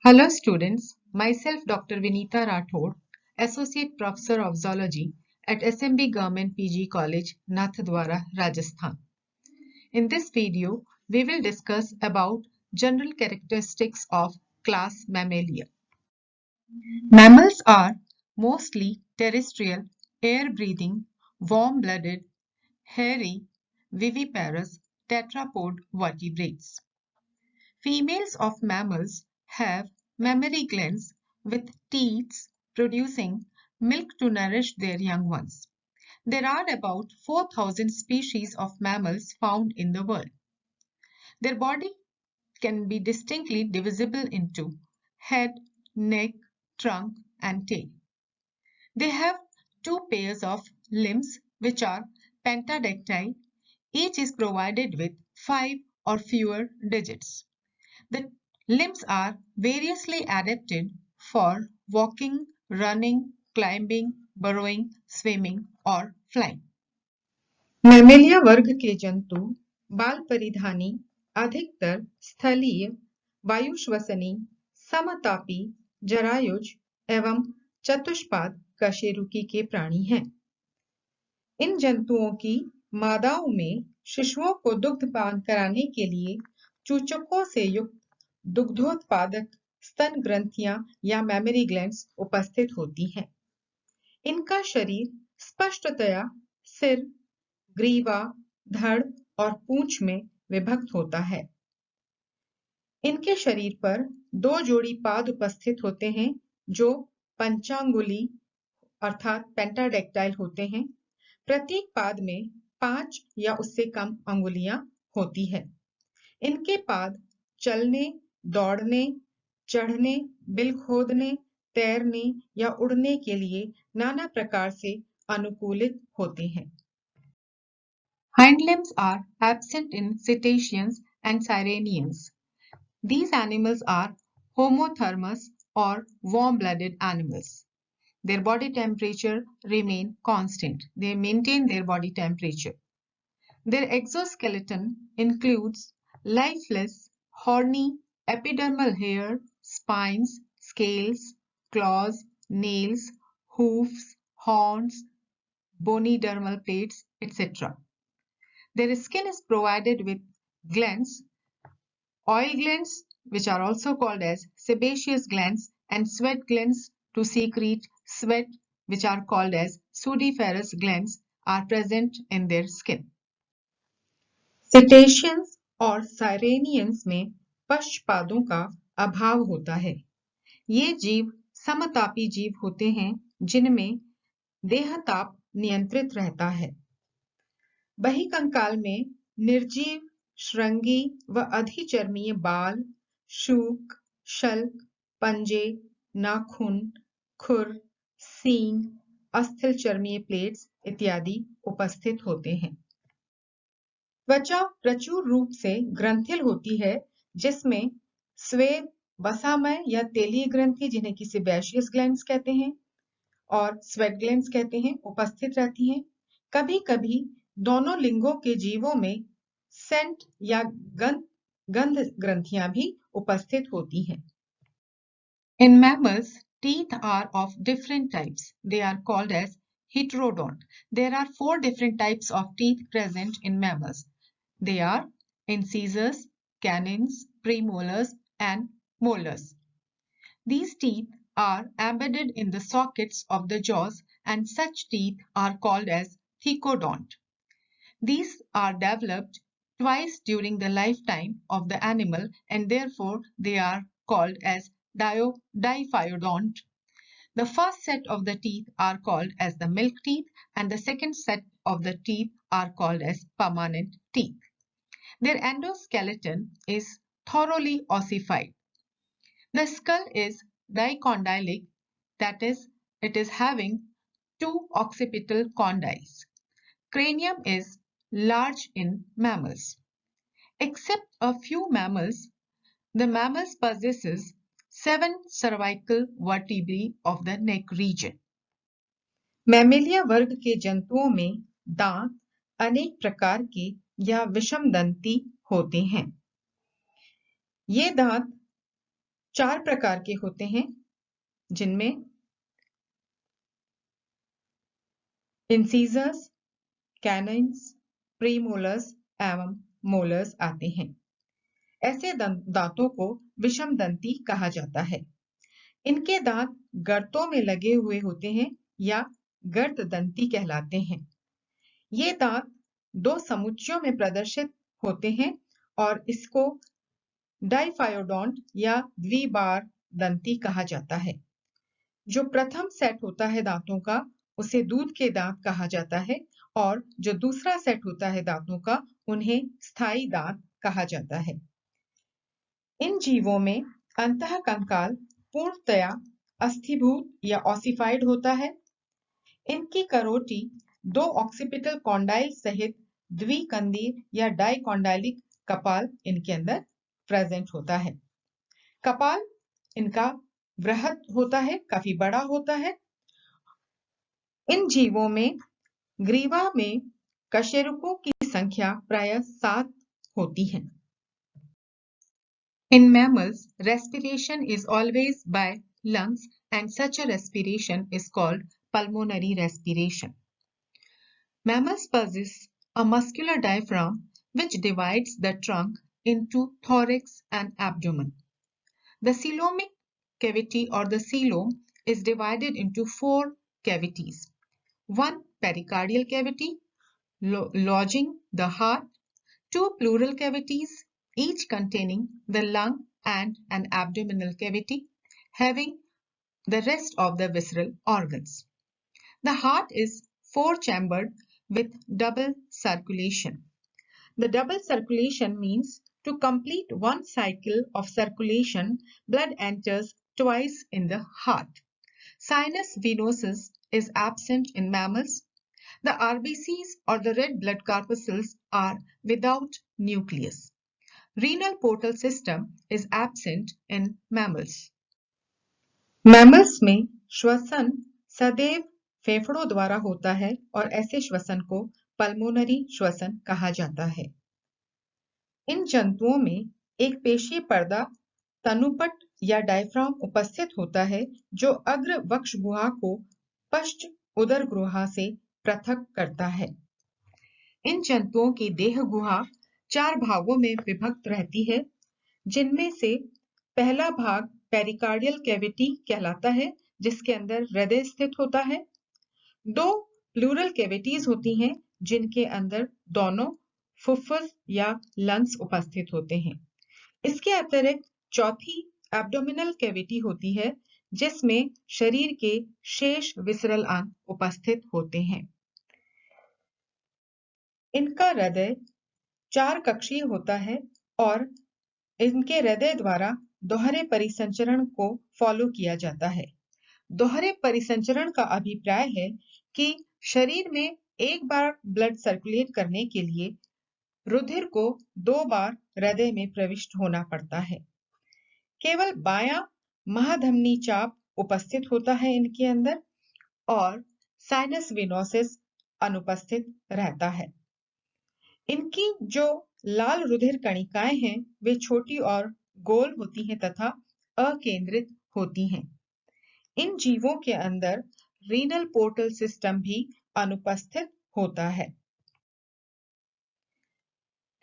Hello students, myself Dr. Vinita Rathod, Associate Professor of Zoology at SMB Government PG College, Nathdwara, Rajasthan. In this video, we will discuss about general characteristics of class Mammalia. Mammals are mostly terrestrial, air-breathing, warm-blooded, hairy, viviparous, tetrapod vertebrates. Females of mammals have mammary glands with teats producing milk to nourish their young ones. There are about 4,000 species of mammals found in the world. Their body can be distinctly divisible into head, neck, trunk, and tail. They have two pairs of limbs which are pentadactyl. Each is provided with 5 or fewer digits. The limbs are variously adapted for walking, running, climbing, burrowing, swimming और flying. Mammalia वर्ग के जंतु बाल परिधानी, अधिकतर स्थलीय, वायुश्वसनी, समतापी, जरायुज एवं चतुष्पाद कशेरुकी के प्राणी हैं। इन जंतुओं की मादाओं में शिशुओं को दुग्धपान कराने के लिए चूचकों से युक्त दुग्धोत्पादक स्तन ग्रंथियां या मैमरी ग्लैंड्स उपस्थित होती हैं। इनका शरीर स्पष्टतया सिर, ग्रीवा, धड़ और पूंछ में विभक्त होता है। इनके शरीर पर 2 जोड़ी पाद उपस्थित होते हैं जो पंचांगुली अर्थात पेंटाडेक्टाइल होते हैं। प्रत्येक पाद में 5 या उससे कम अंगुलियां होती है। इनके पाद चलने, दौड़ने, चढ़ने, बिल खोदने, तैरने या उड़ने के लिए नाना प्रकार से अनुकूलित होते हैं। Hind limbs are absent in cetaceans and sirenians. These animals are homothermous or warm-blooded animals. Their body temperature remain constant. They maintain their body temperature. Their exoskeleton includes lifeless, horny, epidermal hair, spines, scales, claws, nails, hoofs, horns, bony dermal plates, etc. Their skin is provided with glands, oil glands, which are also called as sebaceous glands, and sweat glands to secrete sweat, which are called as sudiferous glands, are present in their skin. Cetaceans और साइरेनियंस में पश्चपादों का अभाव होता है। ये जीव समतापी जीव होते हैं जिनमें देहताप नियंत्रित रहता है। बहिकंकाल में निर्जीव, श्रृंगी व अधिचर्मीय बाल, शूक, शल्क, पंजे, नाखून, खुर, सींग, अस्थिल चर्मीय प्लेट्स इत्यादि उपस्थित होते हैं। त्वचा प्रचुर रूप से ग्रंथिल होती है जिसमें स्वेद, वसामय या तेलीय ग्रंथि जिन्हें कि सेबेशियस ग्लैंड्स कहते हैं और स्वेट ग्लैंड्स कहते हैं उपस्थित रहती हैं। कभी-कभी दोनों लिंगों के जीवों में सेंट या गंध ग्रंथियां भी उपस्थित होती हैं। In mammals, teeth are of different types. They are called as heterodont. There are 4 different types of teeth present in mammals. They are incisors, canines, premolars, and molars. These teeth are embedded in the sockets of the jaws, and such teeth are called as thecodont. These are developed twice during the lifetime of the animal, and therefore they are called as diphyodont. The first set of the teeth are called as the milk teeth, and the second set of the teeth are called as permanent teeth. Their endoskeleton is thoroughly ossified. The skull is dicondylic, that is, it is having 2 occipital condyles. Cranium is large in mammals. Except a few mammals, the mammals possesses 7 cervical vertebrae of the neck region. Mammalia वर्ग के जंतुओं में दांत अनेक प्रकार के या विषमदंती होते हैं। ये दांत 4 प्रकार के होते हैं, जिनमें इंसीजर्स, कैनिन्स, प्रीमोलर्स एवं मोलर्स आते हैं। ऐसे दांतों को विषमदंती कहा जाता है। इनके दांत गर्तों में लगे हुए होते हैं या गर्तदंती कहलाते हैं। ये दांत 2 समुच्चयों में प्रदर्शित होते हैं और इसको डाइफायोडोंट या द्विबार दंती कहा जाता है। जो प्रथम सेट होता है दांतों का उसे दूध के दांत कहा जाता है और जो दूसरा सेट होता है दांतों का उन्हें स्थायी दांत कहा जाता है। इन जीवों में अंतःकंकाल पूर्णतया अस्थीभूत या ऑसिफाइड होता है। इनकी करोटी 2 ऑक्सीपिटल कॉन्डाइल सहित द्विकंदीय या डाइकॉन्डाइलिक कपाल इनके अंदर प्रेजेंट होता है। कपाल इनका वृहद होता है, काफी बड़ा होता है। इन जीवों में ग्रीवा में कशेरुकों की संख्या प्रायः 7 होती है। In mammals, respiration is always by lungs and such a respiration is called pulmonary respiration. Mammals possess a muscular diaphragm which divides the trunk into thorax and abdomen. The coelomic cavity or the coelom is divided into 4 cavities. One pericardial cavity lodging the heart, 2 pleural cavities each containing the lung and an abdominal cavity having the rest of the visceral organs. The heart is 4-chambered with double circulation. The double circulation means to complete one cycle of circulation, blood enters twice in the heart. Sinus venosus is absent in mammals. The RBCs or the red blood corpuscles are without nucleus. Renal portal system is absent in mammals. Mammals में श्वसन सदैव फेफड़ों द्वारा होता है और ऐसे श्वसन को पल्मोनरी श्वसन कहा जाता है। इन जंतुओं में एक पेशीय पर्दा तनुपट या डायफ्राम उपस्थित होता है जो अग्र वक्ष गुहा को पश्च उदर गुहा से पृथक करता है। इन जंतुओं की देह गुहा 4 भागों में विभक्त रहती है, जिनमें से पहला भाग पेरिकार्डियल कैविटी कहलाता है, जिसके अंदर हृदय स्थित होता है। 2 प्लूरल कैविटीज होती हैं, जिनके अंदर दोनों फुफ्फुस या लंग्स उपस्थित होते हैं। इसके अतिरिक्त चौथी एब्डोमिनल कैविटी होती है, जिसमें शरीर के शेष विसरल अंग उपस्थित होते हैं। इनका हृदय 4 कक्षीय होता है और इनके हृदय द्वारा दोहरे परिसंचरण को फॉलो किया जाता है। दोहरे परिसंचरण का अभिप्राय है कि शरीर में एक बार ब्लड सर्कुलेट करने के लिए रुधिर को 2 बार हृदय में प्रविष्ट होना पड़ता है। केवल बायां महाधमनी चाप उपस्थित होता है इनके अंदर और साइनस वेनोसिस अनुपस्थित रहता है। इनकी जो लाल रुधिर कणिकाएं हैं वे छोटी और गोल होती हैं तथा अकेंद्रित होती हैं। इन जीवों के अंदर रीनल पोर्टल सिस्टम भी अनुपस्थित होता है।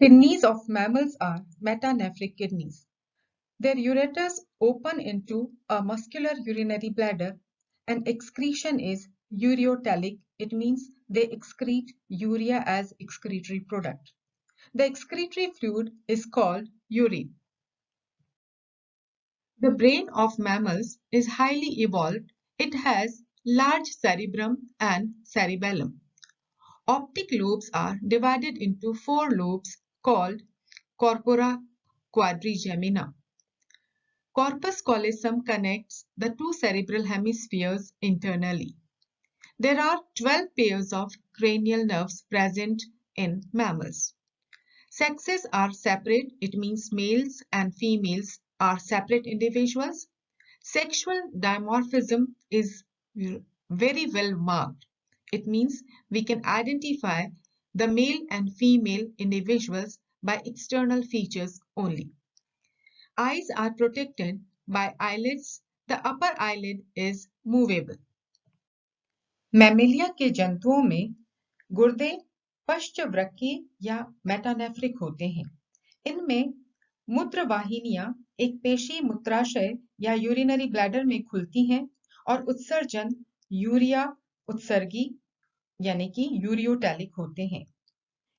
Kidneys of mammals are metanephric kidneys. Their ureters open into a muscular urinary bladder and excretion is ureotelic. It means they excrete urea as excretory product. The excretory fluid is called urine. The brain of mammals is highly evolved. It has large cerebrum and cerebellum. Optic lobes are divided into 4 lobes called corpora quadrigemina. Corpus callosum connects the 2 cerebral hemispheres internally. There are 12 pairs of cranial nerves present in mammals. Sexes are separate, it means males and females are separate individuals. Sexual dimorphism is very well marked. It means we can identify the male and female individuals by external features only. Eyes are protected by eyelids. The upper eyelid is movable. Mammalia के जंतुओं में गुर्दे पश्चवृक्कीय या metanephric होते हैं। इनमें मूत्र वाहिनियां एक पेशी मूत्राशय या यूरिनरी ब्लैडर में खुलती हैं और उत्सर्जन यूरिया उत्सर्गी यानी कि यूरियोटैलिक होते हैं।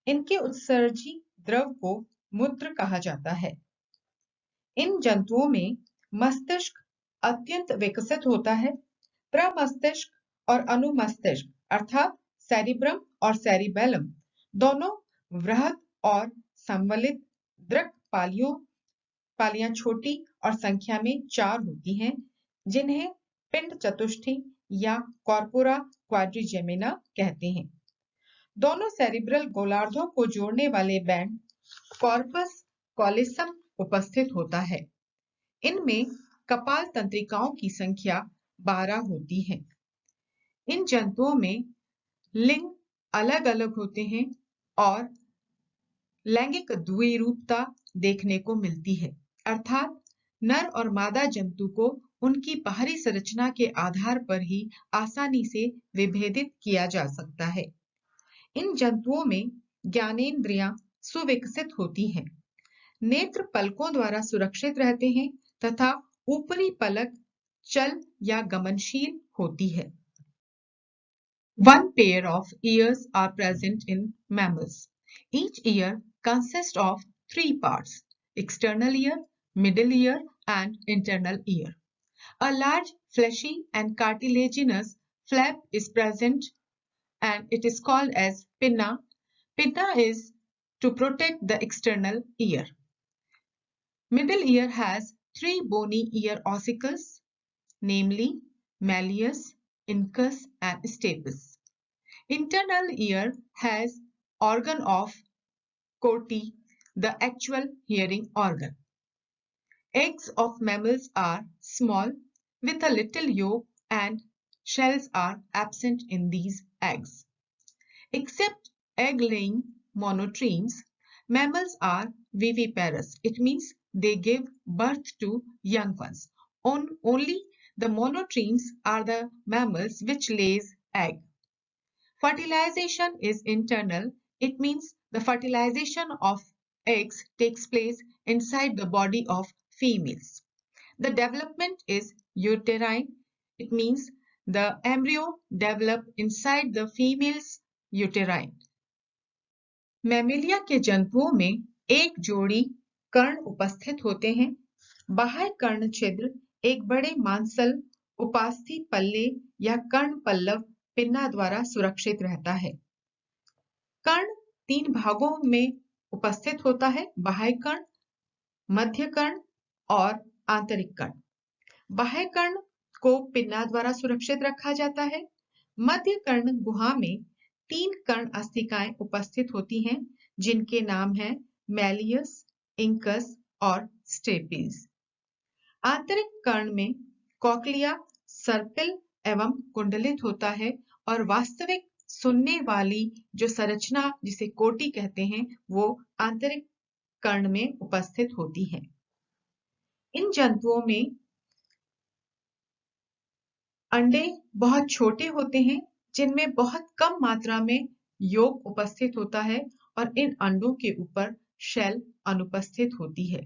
इनके उत्सर्जी द्रव को मूत्र कहा जाता है। इन जंतुओं में मस्तिष्क अत्यंत विकसित होता है। प्रमस्तिष्क और अनुमस्तिष्क अर्थात सेरिब्रम और सेरिबेलम दोनों वृहद और संवलित दृक पालियां छोटी और संख्या में 4 होती हैं, जिन्हें पिंड चतुष्टय या कॉर्पोरा क्वाड्रिजेमिना कहते हैं। दोनों सेरिब्रल गोलार्धों को जोड़ने वाले बैंड कॉर्पस कॉलिसम उपस्थित होता है। इनमें कपाल तंत्रिकाओं की संख्या 12 होती है। इन जंतुओं में लिंग अलग अलग होते हैं और लैंगिक द्विरूपता देखने को मिलती है, अर्थात नर और मादा जंतु को उनकी बाहरी संरचना के आधार पर ही आसानी से विभेदित किया जा सकता है। इन जंतुओं में ज्ञानेंद्रियां सुविकसित होती हैं। नेत्र पलकों द्वारा सुरक्षित रहते हैं तथा ऊपरी पलक चल या गमनशील होती है। One pair of ears are present in mammals. Each ear consists of 3 parts: external ear, middle ear, and internal ear. A large fleshy and cartilaginous flap is present and it is called as pinna. Pinna is to protect the external ear. Middle ear has 3 bony ear ossicles, namely malleus, incus, and stapes. Internal ear has organ of Corti, the actual hearing organ. Eggs of mammals are small with a little yolk and shells are absent in these eggs. Except egg-laying monotremes, mammals are viviparous. It means they give birth to young ones. Only the monotremes are the mammals which lays egg. Fertilization is internal. It means the fertilization of eggs takes place inside the body of females. The development is uterine. It means the embryo develop inside the female's uterine. Mammalia के जंतुओं में एक जोड़ी कर्ण उपस्थित होते हैं। बाह्य कर्ण छिद्र एक बड़े मांसल उपास्थि पल्ले या कर्ण पल्लव पिन्ना द्वारा सुरक्षित रहता है। कर्ण 3 भागों में उपस्थित होता है: बाह्य कर्ण, मध्य कर्ण और आंतरिक कर्ण। बाह्य कर्ण को पिन्ना द्वारा सुरक्षित रखा जाता है। मध्य कर्ण गुहा में 3 कर्ण अस्थिकाएं उपस्थित होती हैं, जिनके नाम हैं मैलियस, इंकस और स्टेपीज। आंतरिक कर्ण में कॉक्लिया सर्पिल एवं कुंडलित होता है और वास्तविक सुनने वाली जो संरचना जिसे कोटि कहते हैं वो आंतरिक कर्ण में उपस्थित होती है। इन जंतुओं में अंडे बहुत छोटे होते हैं, जिनमें बहुत कम मात्रा में यौग उपस्थित होता है और इन अंडों के ऊपर शेल अनुपस्थित होती है।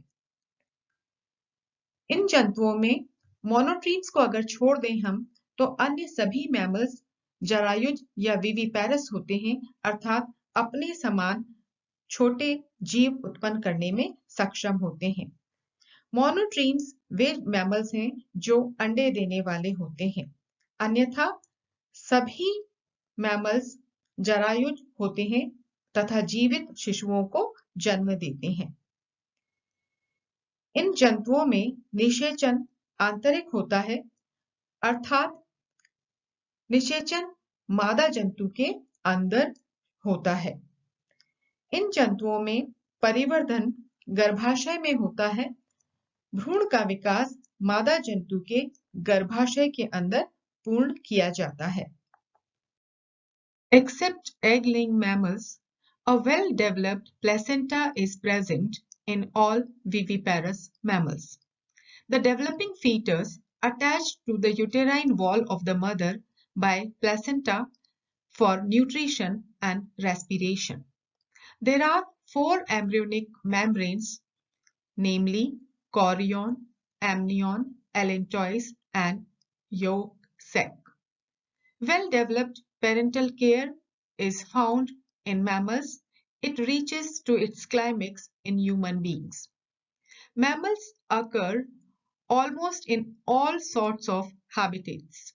इन जंतुओं में मोनोट्रीम्स को अगर छोड़ दें हम तो अन्य सभी मैमल्स जरायुज या विविपैरस होते हैं, अर्थात अपने समान छोटे जीव उत्पन्न करने में सक्षम होते हैं। मोनोट्रीम्स वे मैमल्स हैं जो अंडे देने वाले होते हैं, अन्यथा सभी मैमल्स जरायुज होते हैं तथा जीवित शिशुओं को जन्म देते हैं। इन जंतुओं में निषेचन आंतरिक होता है, अर्थात निषेचन मादा जंतु के अंदर होता है। इन जंतुओं में परिवर्धन गर्भाशय में होता है। भ्रूण का विकास मादा जंतु के गर्भाशय के अंदर पूर्ण किया जाता है। Except egg-laying mammals, a well-developed placenta is present in all viviparous mammals. The developing fetus attached to the uterine wall of the mother by placenta for nutrition and respiration. There are 4 embryonic membranes, namely chorion, amnion, allantois, and yolk sac. Well-developed parental care is found in mammals. It reaches to its climax in human beings. Mammals occur almost in all sorts of habitats.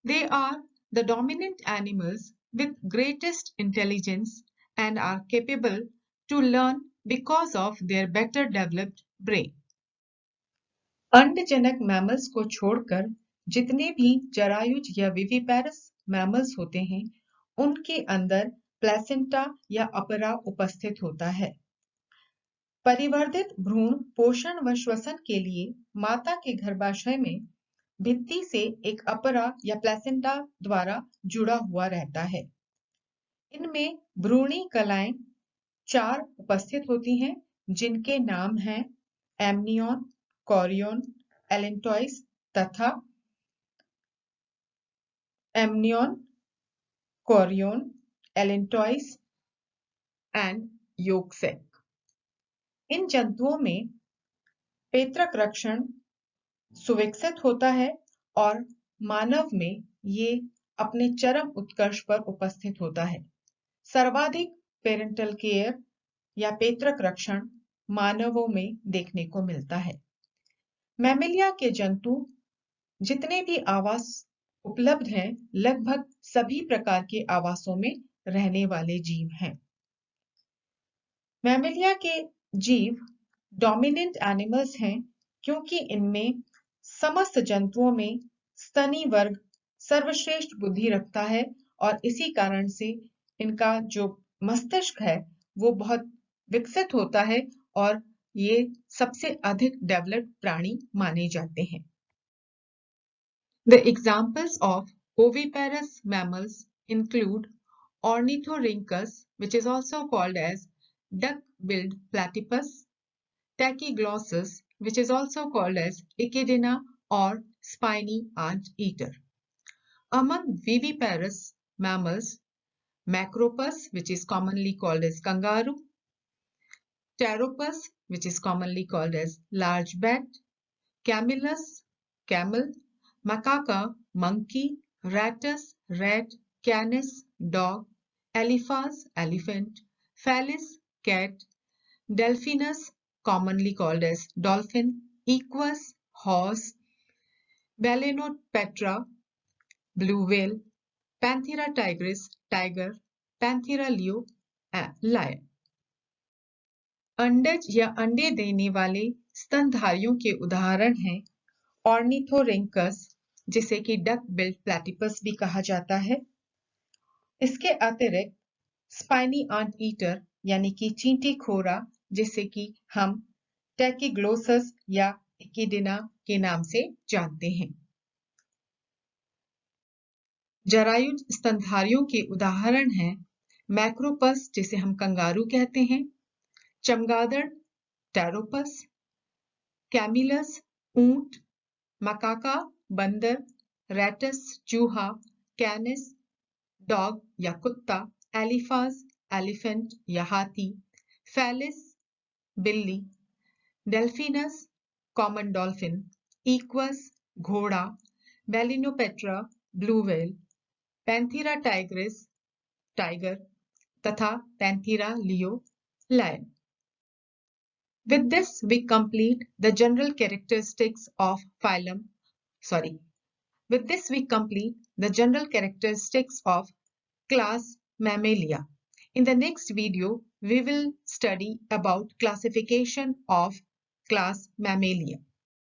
They are the dominant animals with greatest intelligence and are capable to learn because of their better developed brain. अंडजनक mammals को छोड़कर जितने भी जरायुज या viviparous mammals होते हैं, उनके अंदर प्लेसेंटा या अपरा उपस्थित होता है। परिवर्धित भ्रूण पोषण व श्वसन के लिए माता के गर्भाशय में भित्ति से एक अपरा या प्लेसेंटा द्वारा जुड़ा हुआ रहता है। इनमें भ्रूणी कलाएं 4 उपस्थित होती हैं, जिनके नाम हैं एमनियन, कोरियन, allantois तथा amnion, chorion, allantois and yolk sac. इन जंतुओं में पेत्रक रक्षण सुविकसित होता है और मानव में ये अपने चरम उत्कर्ष पर उपस्थित होता है। सर्वाधिक पेरेंटल केयर या पेत्रक रक्षण मानवों में देखने को मिलता है। मैमेलिया के जंतु जितने भी आवास उपलब्ध हैं, लगभग सभी प्रकार के आवासों में रहने वाले जीव हैं। मैमेलिया के जीव डोमिनेंट एनिमल्स हैं, क्योंकि इनमें समस्त जंतुओं में स्तनी वर्ग सर्वश्रेष्ठ बुद्धि रखता है और इसी कारण से इनका जो मस्तिष्क है वो बहुत विकसित होता है और ये सबसे अधिक डेवलप्ड प्राणी माने जाते हैं। The examples of oviparous mammals include Ornithorhynchus, which is also called as duck-billed platypus, Tachyglossus, which is also called as Echidna or spiny anteater. Among viviparous mammals, Macropus, which is commonly called as kangaroo, Pteropus, which is commonly called as large bat, Camellus, camel, Macaca, monkey, Rattus, rat, Canis, dog, Elephas, elephant, Felis, cat, Delphinus, commonly called as dolphin, Equus, horse, Balenopetra, blue whale, Panthera tigris, tiger, Panthera leo, lion. अंडज या अंडे देने वाले स्तनधारियों के उदाहरण हैं ornithorhynchus, जिसे कि डक बिल्ड प्लैटिपस भी कहा जाता है। इसके अतिरिक्त स्पाइनी आंट ईटर यानी कि चींटी खोरा, जिसे कि हम टैकीग्लोसस या इकिडिना के नाम से जानते हैं। जरायुज स्तनधारियों के उदाहरण हैं मैक्रोपस, जिसे हम कंगारू कहते हैं, चमगादड़ टेरोपस, कैमिलस ऊंट, मकाका बंदर, रैटस चूहा, कैनिस डॉग या कुत्ता, एलिफास एलिफेंट या हाथी, फेलिस बिल्ली, डेल्फिनस कॉमन डॉल्फिन, इक्वस घोड़ा, Balaenoptera blue whale, Panthera tigris tiger तथा Panthera leo lion. With this, we complete the general characteristics of phylum. With this, we complete the general characteristics of class Mammalia. In the next video, we will study about classification of class Mammalia.